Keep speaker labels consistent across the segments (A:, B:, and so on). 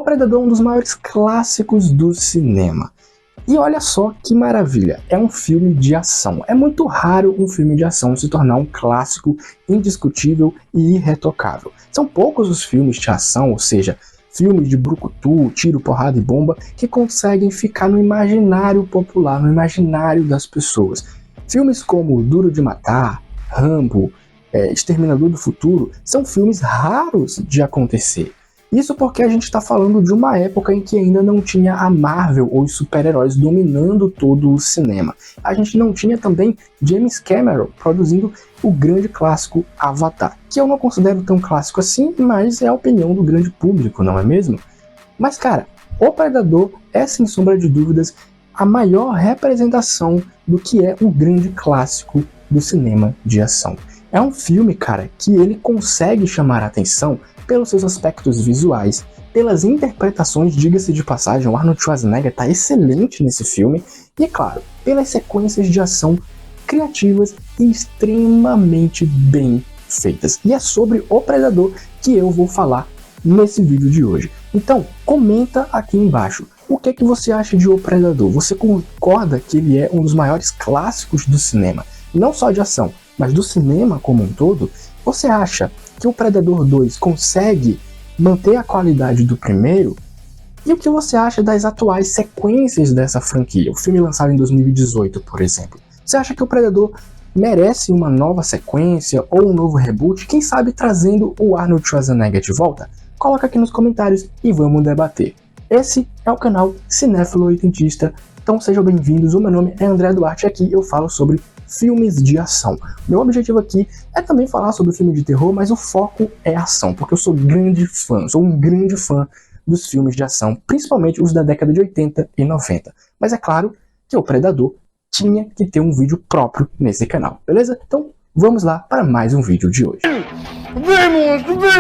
A: Predador é um dos maiores clássicos do cinema. E olha só que maravilha, é um filme de ação. É muito raro um filme de ação se tornar um clássico indiscutível e irretocável. São poucos os filmes de ação, ou seja, filmes de brucutu, tiro, porrada e bomba, que conseguem ficar no imaginário popular, no imaginário das pessoas. Filmes como Duro de Matar, Rambo, Exterminador do Futuro, são filmes raros de acontecer. Isso porque a gente está falando de uma época em que ainda não tinha a Marvel ou os super-heróis dominando todo o cinema. A gente não tinha também James Cameron produzindo o grande clássico Avatar, que eu não considero tão clássico assim, mas é a opinião do grande público, não é mesmo? Mas cara, O Predador é sem sombra de dúvidas a maior representação do que é um grande clássico do cinema de ação. É um filme, cara, que ele consegue chamar a atenção pelos seus aspectos visuais, pelas interpretações, diga-se de passagem, o Arnold Schwarzenegger está excelente nesse filme, e é claro, pelas sequências de ação criativas e extremamente bem feitas. E é sobre O Predador que eu vou falar nesse vídeo de hoje. Então, comenta aqui embaixo, o que é que você acha de O Predador? Você concorda que ele é um dos maiores clássicos do cinema, não só de ação, mas do cinema como um todo? Você acha que o Predador 2 consegue manter a qualidade do primeiro? E o que você acha das atuais sequências dessa franquia? O filme lançado em 2018, por exemplo. Você acha que o Predador merece uma nova sequência ou um novo reboot? Quem sabe trazendo o Arnold Schwarzenegger de volta? Coloca aqui nos comentários e vamos debater. Esse é o canal Cinéfilo Oitentista, então sejam bem-vindos. O meu nome é André Duarte e aqui eu falo sobre filmes de ação. Meu objetivo aqui é também falar sobre filme de terror, mas o foco é ação, porque eu sou um grande fã dos filmes de ação, principalmente os da década de 80 e 90. Mas é claro que o Predador tinha que ter um vídeo próprio nesse canal, beleza? Então vamos lá para mais um vídeo de hoje.
B: Vem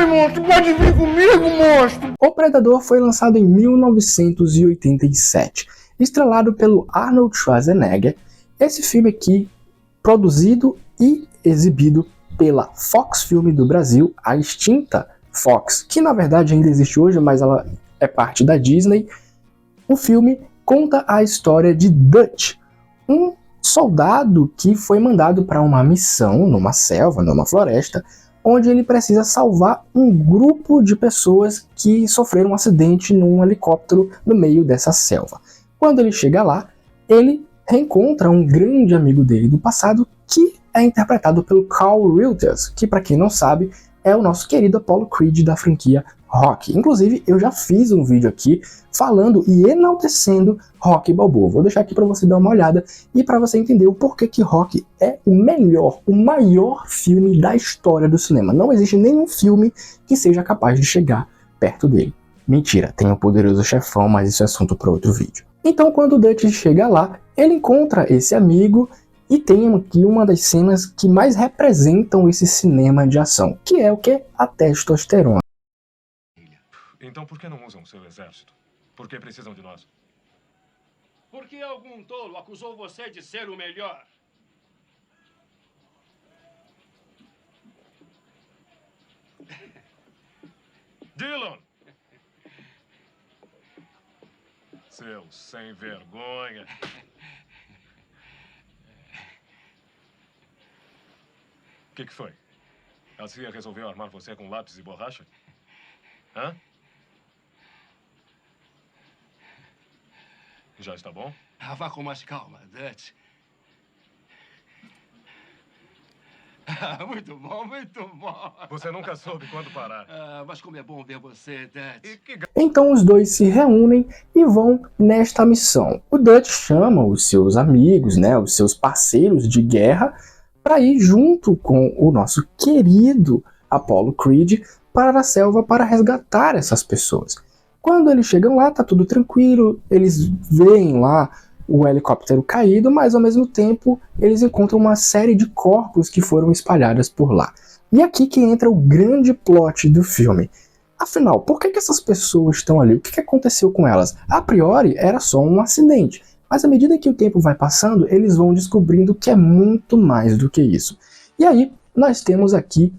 B: monstro, pode vir comigo, monstro!
A: O Predador foi lançado em 1987, estrelado pelo Arnold Schwarzenegger. Esse filme aqui produzido e exibido pela Fox Film do Brasil, a extinta Fox, que na verdade ainda existe hoje, mas ela é parte da Disney. O filme conta a história de Dutch, um soldado que foi mandado para uma missão numa selva, numa floresta, onde ele precisa salvar um grupo de pessoas que sofreram um acidente num helicóptero no meio dessa selva. Quando ele chega lá, ele reencontra um grande amigo dele do passado, que é interpretado pelo Carl Weathers, que para quem não sabe, é o nosso querido Apollo Creed da franquia Rocky. Inclusive, eu já fiz um vídeo aqui falando e enaltecendo Rocky Balboa. Vou deixar aqui para você dar uma olhada e para você entender o porquê que Rocky é o maior filme da história do cinema. Não existe nenhum filme que seja capaz de chegar perto dele. Mentira, tem o Poderoso Chefão, mas isso é assunto para outro vídeo. Então, quando o Dutch chega lá, ele encontra esse amigo e tem aqui uma das cenas que mais representam esse cinema de ação, que é o que? A testosterona.
C: Então por que não usam seu exército? Por que precisam de nós?
B: Porque algum tolo acusou você de ser o melhor.
C: Dillon! Seu sem vergonha. O que foi? A CIA resolveu armar você com lápis e borracha? Hã? Já está bom?
B: Vá com mais calma, Dutch. Muito bom, muito bom.
C: Você nunca soube quando parar.
B: Mas como é bom ver você, Dutch.
A: Então os dois se reúnem e vão nesta missão. O Dutch chama os seus amigos, né, os seus parceiros de guerra, para ir junto com o nosso querido Apollo Creed para a selva para resgatar essas pessoas. Quando eles chegam lá, tá tudo tranquilo, eles veem lá o helicóptero caído, mas ao mesmo tempo eles encontram uma série de corpos que foram espalhados por lá. E aqui que entra o grande plot do filme. Afinal, por que essas pessoas estão ali? O que aconteceu com elas? A priori era só um acidente, mas à medida que o tempo vai passando, eles vão descobrindo que é muito mais do que isso. E aí nós temos aqui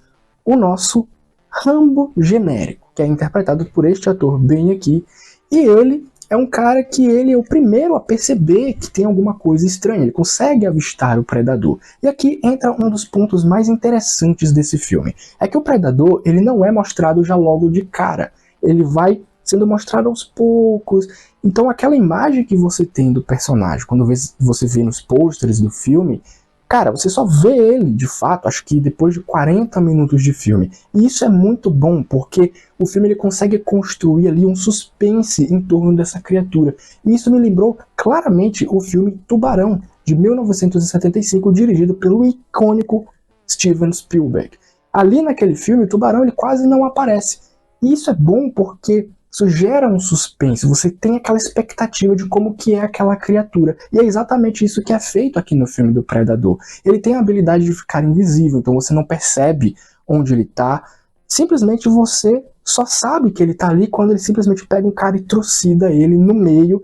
A: o nosso Rambo genérico. que é interpretado por este ator bem aqui, e ele é um cara que ele é o primeiro a perceber que tem alguma coisa estranha, ele consegue avistar o predador. E aqui entra um dos pontos mais interessantes desse filme, é que o predador ele não é mostrado já logo de cara, ele vai sendo mostrado aos poucos. Então aquela imagem que você tem do personagem, quando você vê nos pôsteres do filme, cara, você só vê ele, de fato, acho que depois de 40 minutos de filme. E isso é muito bom, porque o filme ele consegue construir ali um suspense em torno dessa criatura. E isso me lembrou claramente o filme Tubarão, de 1975, dirigido pelo icônico Steven Spielberg. Ali naquele filme, o tubarão ele quase não aparece. E isso é bom porque isso gera um suspense, você tem aquela expectativa de como que é aquela criatura. E é exatamente isso que é feito aqui no filme do Predador. Ele tem a habilidade de ficar invisível, então você não percebe onde ele está. Simplesmente você só sabe que ele está ali quando ele simplesmente pega um cara e trucida ele no meio.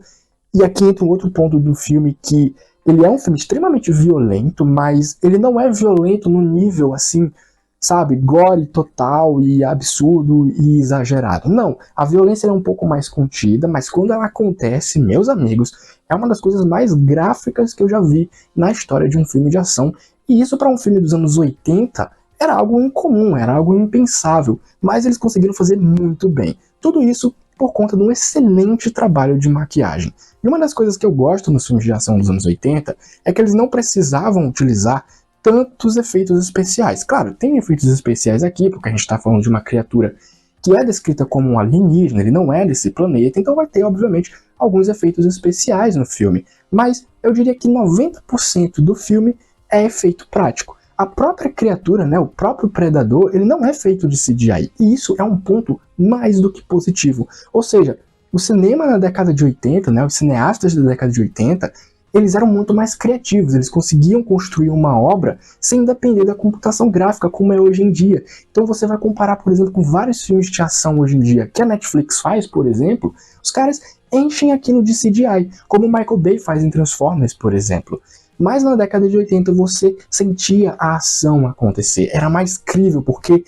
A: E aqui entra um outro ponto do filme que ele é um filme extremamente violento, mas ele não é violento no nível assim, sabe, gore total e absurdo e exagerado. Não, a violência é um pouco mais contida, mas quando ela acontece, meus amigos, é uma das coisas mais gráficas que eu já vi na história de um filme de ação. E isso para um filme dos anos 80 era algo incomum, era algo impensável, mas eles conseguiram fazer muito bem. Tudo isso por conta de um excelente trabalho de maquiagem. E uma das coisas que eu gosto nos filmes de ação dos anos 80 é que eles não precisavam utilizar tantos efeitos especiais. Claro, tem efeitos especiais aqui, porque a gente está falando de uma criatura que é descrita como um alienígena, ele não é desse planeta, então vai ter, obviamente, alguns efeitos especiais no filme. Mas eu diria que 90% do filme é efeito prático. A própria criatura, né, o próprio predador, ele não é feito de CGI. E isso é um ponto mais do que positivo. Ou seja, o cinema na década de 80, né, os cineastas da década de 80, eles eram muito mais criativos, eles conseguiam construir uma obra sem depender da computação gráfica, como é hoje em dia. Então você vai comparar, por exemplo, com vários filmes de ação hoje em dia, que a Netflix faz, por exemplo, os caras enchem aquilo de CGI, como o Michael Bay faz em Transformers, por exemplo. Mas na década de 80 você sentia a ação acontecer, era mais crível, porque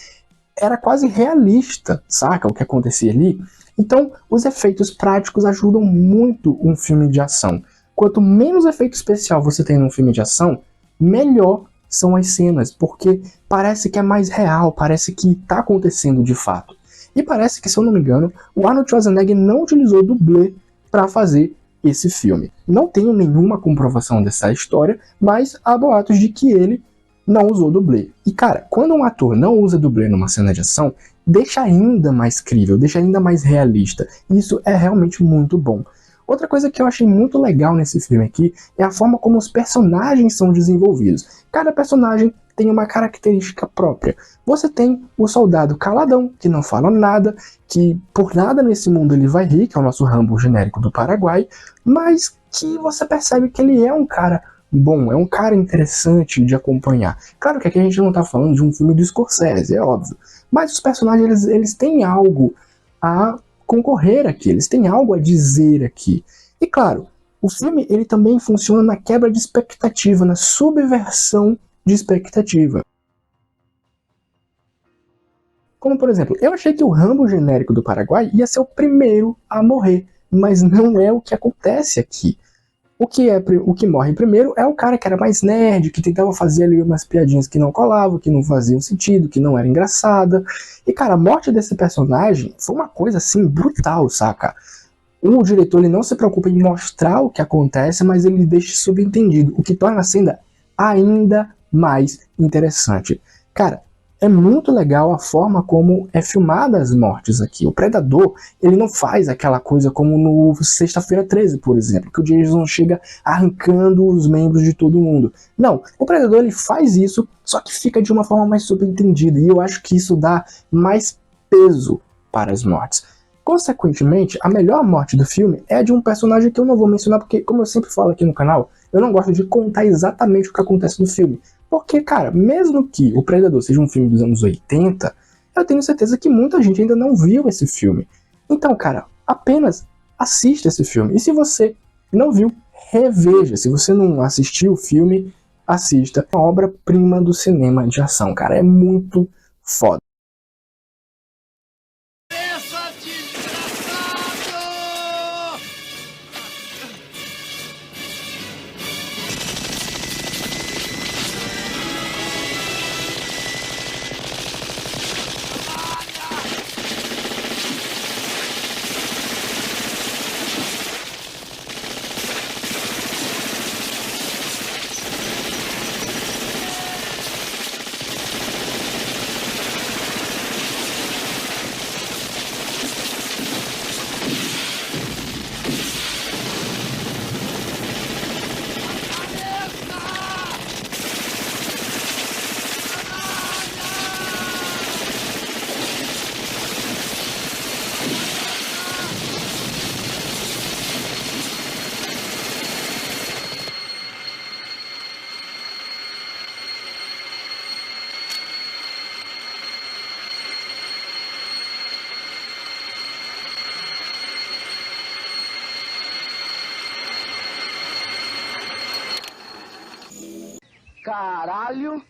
A: era quase realista, saca, o que acontecia ali? Então, os efeitos práticos ajudam muito um filme de ação. Quanto menos efeito especial você tem num filme de ação, melhor são as cenas, porque parece que é mais real, parece que está acontecendo de fato. E parece que, se eu não me engano, o Arnold Schwarzenegger não utilizou dublê para fazer esse filme. Não tenho nenhuma comprovação dessa história, mas há boatos de que ele não usou dublê. E cara, quando um ator não usa dublê numa cena de ação, deixa ainda mais crível, deixa ainda mais realista. Isso é realmente muito bom. Outra coisa que eu achei muito legal nesse filme aqui é a forma como os personagens são desenvolvidos. Cada personagem tem uma característica própria. Você tem o soldado caladão, que não fala nada, que por nada nesse mundo ele vai rir, que é o nosso Rambo genérico do Paraguai, mas que você percebe que ele é um cara bom, é um cara interessante de acompanhar. Claro que aqui a gente não está falando de um filme do Scorsese, é óbvio, mas os personagens eles têm algo a concorrer aqui, eles têm algo a dizer aqui. E claro, o filme ele também funciona na quebra de expectativa, na subversão de expectativa. Como por exemplo, eu achei que o Rambo genérico do Paraguai ia ser o primeiro a morrer, mas não é o que acontece aqui. O que morre primeiro é o cara que era mais nerd, que tentava fazer ali umas piadinhas que não colavam, que não faziam sentido, que não era engraçada. E cara, a morte desse personagem foi uma coisa assim brutal, saca? O diretor ele não se preocupa em mostrar o que acontece, mas ele deixa subentendido, o que torna a cena ainda mais interessante. Cara, é muito legal a forma como é filmada as mortes aqui. O Predador, ele não faz aquela coisa como no Sexta-feira 13, por exemplo, que o Jason chega arrancando os membros de todo mundo. Não, o Predador ele faz isso, só que fica de uma forma mais subentendida, e eu acho que isso dá mais peso para as mortes. Consequentemente, a melhor morte do filme é a de um personagem que eu não vou mencionar, porque, como eu sempre falo aqui no canal, eu não gosto de contar exatamente o que acontece no filme. Porque, cara, mesmo que o Predador seja um filme dos anos 80, eu tenho certeza que muita gente ainda não viu esse filme. Então, cara, apenas assista esse filme. E se você não viu, reveja. Se você não assistiu o filme, assista. É uma obra-prima do cinema de ação, cara. É muito foda.
D: Caralho!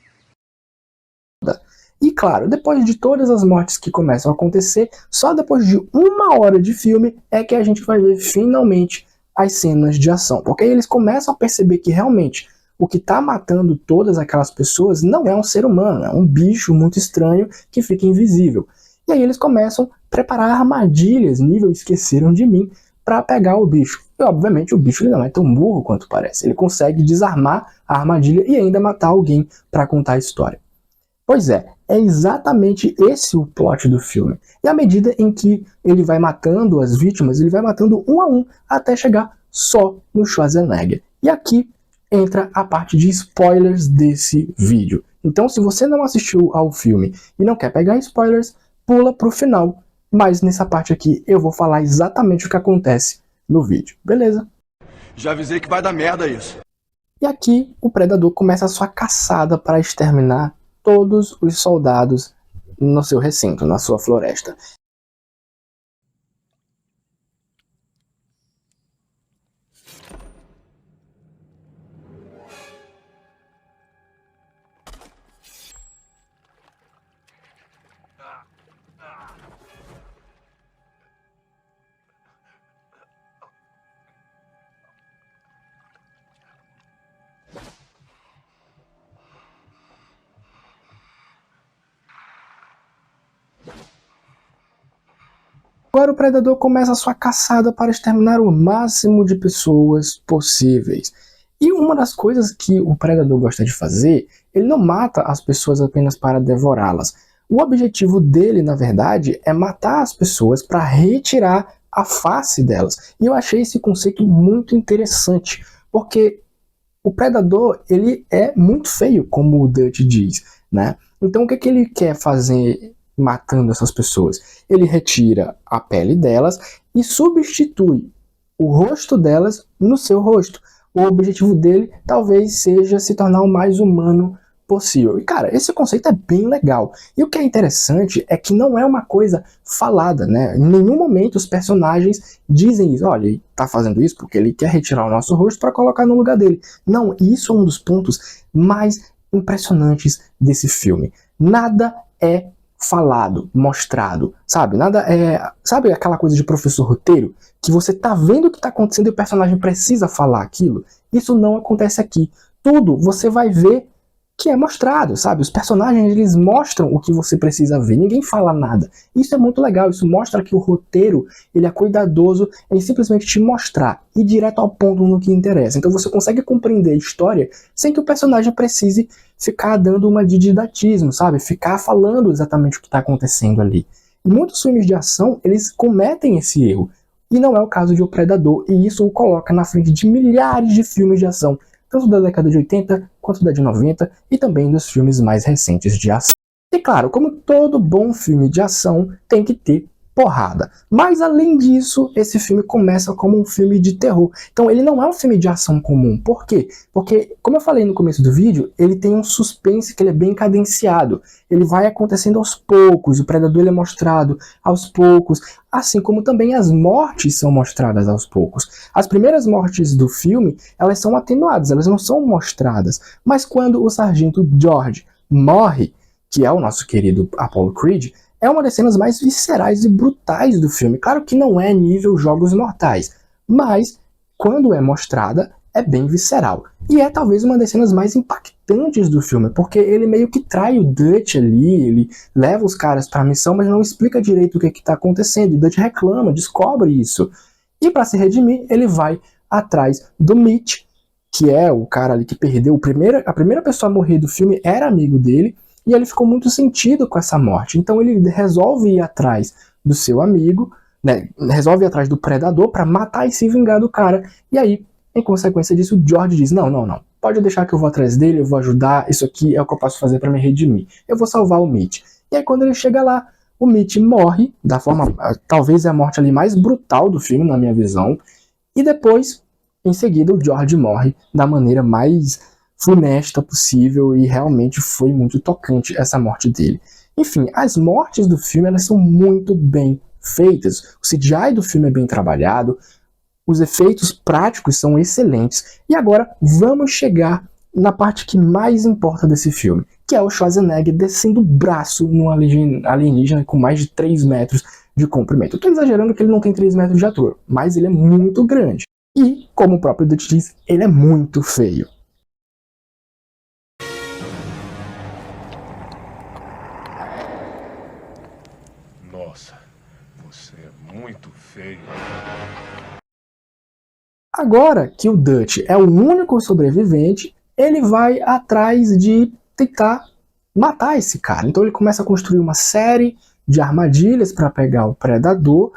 A: E claro, depois de todas as mortes que começam a acontecer, só depois de 1 hora de filme é que a gente vai ver finalmente as cenas de ação. Porque aí eles começam a perceber que realmente o que está matando todas aquelas pessoas não é um ser humano, é um bicho muito estranho que fica invisível. E aí eles começam a preparar armadilhas, nível Esqueceram de Mim, para pegar o bicho. E obviamente o bicho ele não é tão burro quanto parece. Ele consegue desarmar a armadilha e ainda matar alguém para contar a história. Pois é exatamente esse o plot do filme. E à medida em que ele vai matando as vítimas, ele vai matando um a um até chegar só no Schwarzenegger. E aqui entra a parte de spoilers desse vídeo. Então, se você não assistiu ao filme e não quer pegar spoilers, pula pro final. Mas nessa parte aqui eu vou falar exatamente o que acontece no vídeo, beleza?
E: Já avisei que vai dar merda isso.
A: E aqui o Predador começa a sua caçada para exterminar todos os soldados no seu recinto, na sua floresta. Agora o Predador começa a sua caçada para exterminar o máximo de pessoas possíveis. E uma das coisas que o Predador gosta de fazer, ele não mata as pessoas apenas para devorá-las. O objetivo dele, na verdade, é matar as pessoas para retirar a face delas. E eu achei esse conceito muito interessante, porque o Predador ele é muito feio, como o Dutch diz, né? Então o que ele quer fazer matando essas pessoas? Ele retira a pele delas e substitui o rosto delas no seu rosto. O objetivo dele talvez seja se tornar o mais humano possível. E cara, esse conceito é bem legal. E o que é interessante é que não é uma coisa falada, né? Em nenhum momento os personagens dizem isso. Olha, ele tá fazendo isso porque ele quer retirar o nosso rosto para colocar no lugar dele. Não, isso é um dos pontos mais impressionantes desse filme. Nada é falado, mostrado, sabe? Nada é... Sabe aquela coisa de professor roteiro? Que você tá vendo o que tá acontecendo e o personagem precisa falar aquilo? Isso não acontece aqui. Tudo você vai ver que é mostrado, sabe? Os personagens, eles mostram o que você precisa ver. Ninguém fala nada. Isso é muito legal. Isso mostra que o roteiro, ele é cuidadoso em simplesmente te mostrar. Ir direto ao ponto no que interessa. Então você consegue compreender a história sem que o personagem precise ficar dando uma de didatismo, sabe? Ficar falando exatamente o que está acontecendo ali. E muitos filmes de ação, eles cometem esse erro. E não é o caso de O Predador. E isso o coloca na frente de milhares de filmes de ação, tanto da década de 80 quanto da de 90 e também dos filmes mais recentes de ação. E claro, como todo bom filme de ação, tem que ter porrada. Mas além disso, esse filme começa como um filme de terror. Então ele não é um filme de ação comum. Por quê? Porque, como eu falei no começo do vídeo, ele tem um suspense que ele é bem cadenciado. Ele vai acontecendo aos poucos, o Predador ele é mostrado aos poucos, assim como também as mortes são mostradas aos poucos. As primeiras mortes do filme, elas são atenuadas, elas não são mostradas. Mas quando o Sargento George morre, que é o nosso querido Apollo Creed, é uma das cenas mais viscerais e brutais do filme. Claro que não é nível Jogos Mortais, mas quando é mostrada, é bem visceral. E é talvez uma das cenas mais impactantes do filme, porque ele meio que trai o Dutch ali, ele leva os caras para a missão, mas não explica direito o que está acontecendo. E o Dutch reclama, descobre isso. E para se redimir, ele vai atrás do Mitch, que é o cara ali que perdeu a primeira pessoa a morrer do filme, era amigo dele, e ele ficou muito sentido com essa morte. Então ele resolve ir atrás do seu amigo, né, resolve ir atrás do Predador para matar e se vingar do cara. E aí, em consequência disso, o George diz, não, pode deixar que eu vou atrás dele, eu vou ajudar, isso aqui é o que eu posso fazer para me redimir. Eu vou salvar o Mitch. E aí quando ele chega lá, o Mitch morre, da forma, talvez é a morte ali mais brutal do filme, na minha visão. E depois, em seguida, o George morre da maneira mais funesta possível, e realmente foi muito tocante essa morte dele. Enfim, as mortes do filme, elas são muito bem feitas. O CGI do filme é bem trabalhado, os efeitos práticos são excelentes. E agora vamos chegar na parte que mais importa desse filme, que é o Schwarzenegger descendo o braço num alienígena com mais de 3 metros de comprimento. Eu tô exagerando que ele não tem 3 metros de altura, mas ele é muito grande. E, como o próprio Dutch diz, ele é muito feio.
C: Nossa, você é muito feio.
A: Agora que o Dutch é o único sobrevivente, ele vai atrás de tentar matar esse cara. Então ele começa a construir uma série de armadilhas para pegar o predador,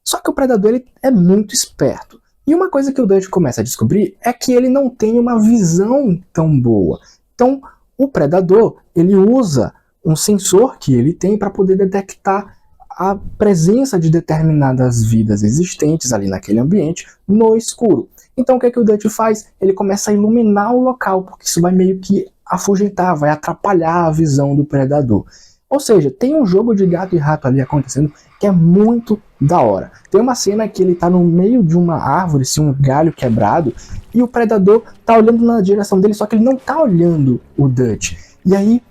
A: só que o predador ele é muito esperto. E uma coisa que o Dutch começa a descobrir é que ele não tem uma visão tão boa. Então o predador ele usa um sensor que ele tem para poder detectar a presença de determinadas vidas existentes ali naquele ambiente no escuro. Então o que é que o Dutch faz? Ele começa a iluminar o local, porque isso vai meio que afugentar, vai atrapalhar a visão do predador. Ou seja, tem um jogo de gato e rato ali acontecendo que é muito da hora. Tem uma cena que ele tá no meio de uma árvore, assim, um galho quebrado, e o predador tá olhando na direção dele, só que ele não tá olhando o Dutch. E aí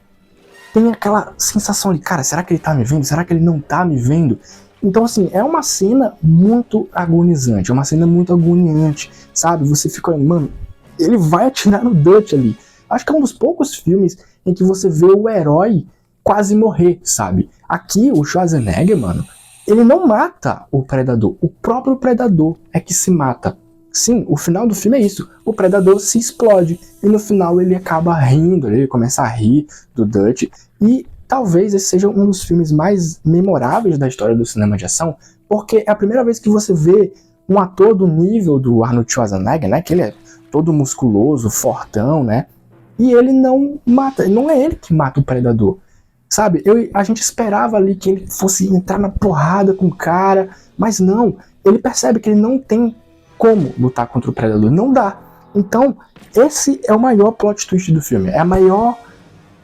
A: tem aquela sensação de, cara, será que ele tá me vendo? Será que ele não tá me vendo? Então, assim, é uma cena muito agonizante, é uma cena muito agoniante, sabe? Você fica, mano, ele vai atirar no Dutch ali. Acho que é um dos poucos filmes em que você vê o herói quase morrer, sabe? Aqui, o Schwarzenegger, mano, ele não mata o predador, o próprio predador é que se mata. Sim, o final do filme é isso, o predador se explode, e no final ele acaba rindo, ele começa a rir do Dutch, e talvez esse seja um dos filmes mais memoráveis da história do cinema de ação, porque é a primeira vez que você vê um ator do nível do Arnold Schwarzenegger, né, que ele é todo musculoso, fortão, né, e ele não mata, não é ele que mata o predador, sabe? A gente esperava ali que ele fosse entrar na porrada com o cara, mas não, ele percebe que ele não tem como lutar contra o predador, não dá. Então, esse é o maior plot twist do filme, é a maior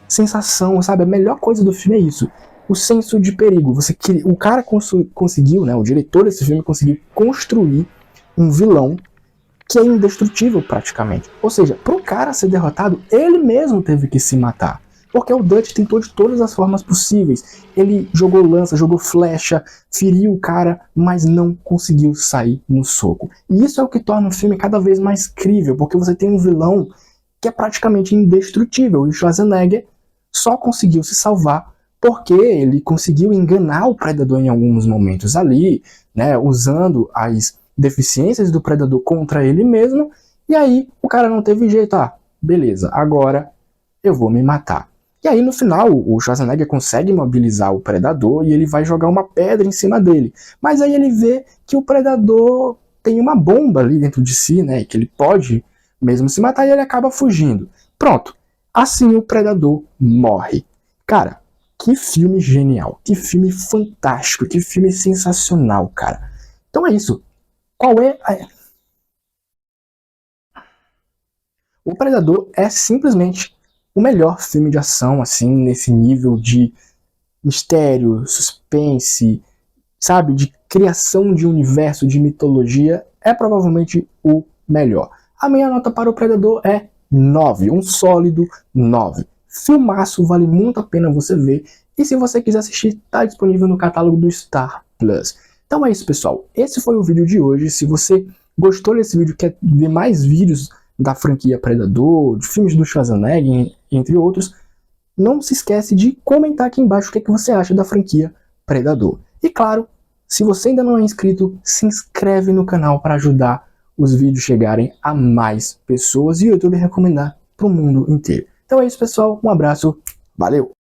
A: sensação, sabe? A melhor coisa do filme é isso, o senso de perigo. O cara conseguiu, né, o diretor desse filme conseguiu construir um vilão que é indestrutível praticamente. Ou seja, pro cara ser derrotado, ele mesmo teve que se matar. Porque o Dutch tentou de todas as formas possíveis. Ele jogou lança, jogou flecha, feriu o cara, mas não conseguiu sair no soco. E isso é o que torna o filme cada vez mais crível, porque você tem um vilão que é praticamente indestrutível. E o Schwarzenegger só conseguiu se salvar porque ele conseguiu enganar o predador em alguns momentos ali, né, usando as deficiências do predador contra ele mesmo, e aí o cara não teve jeito, beleza, agora eu vou me matar. E aí no final o Schwarzenegger consegue mobilizar o predador e ele vai jogar uma pedra em cima dele, mas aí ele vê que o predador tem uma bomba ali dentro de si, né, que ele pode mesmo se matar, e ele acaba fugindo. Pronto, assim o predador morre. Cara, que filme genial, que filme fantástico, que filme sensacional, cara. Então é isso. Qual é a... O Predador é simplesmente o melhor filme de ação, assim, nesse nível de mistério, suspense, sabe, de criação de universo, de mitologia, é provavelmente o melhor. A minha nota para o Predador é 9, um sólido 9. Filmaço, vale muito a pena você ver, e se você quiser assistir, está disponível no catálogo do Star Plus. Então é isso, pessoal, esse foi o vídeo de hoje. Se você gostou desse vídeo, quer ver mais vídeos da franquia Predador, de filmes do Schwarzenegger, entre outros, não se esquece de comentar aqui embaixo o que você acha da franquia Predador. E claro, se você ainda não é inscrito, se inscreve no canal para ajudar os vídeos chegarem a mais pessoas e o YouTube recomendar para o mundo inteiro. Então é isso, pessoal, um abraço, valeu!